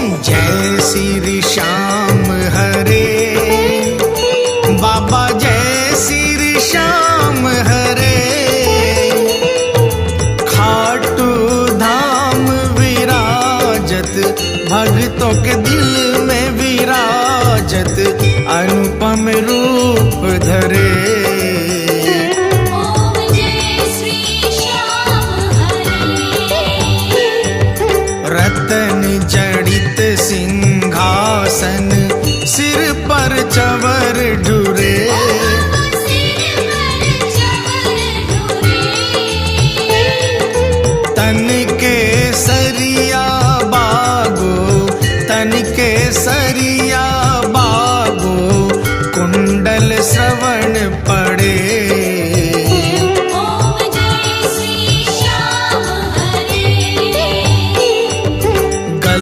जय श्री श्याम हरे बाबा, जय श्री श्याम हरे। खाटू धाम विराजत, भक्तों के दिल में विराजत, अनुपम रूप धरे। रतन जड़ित सिंहासन, सिर पर चवर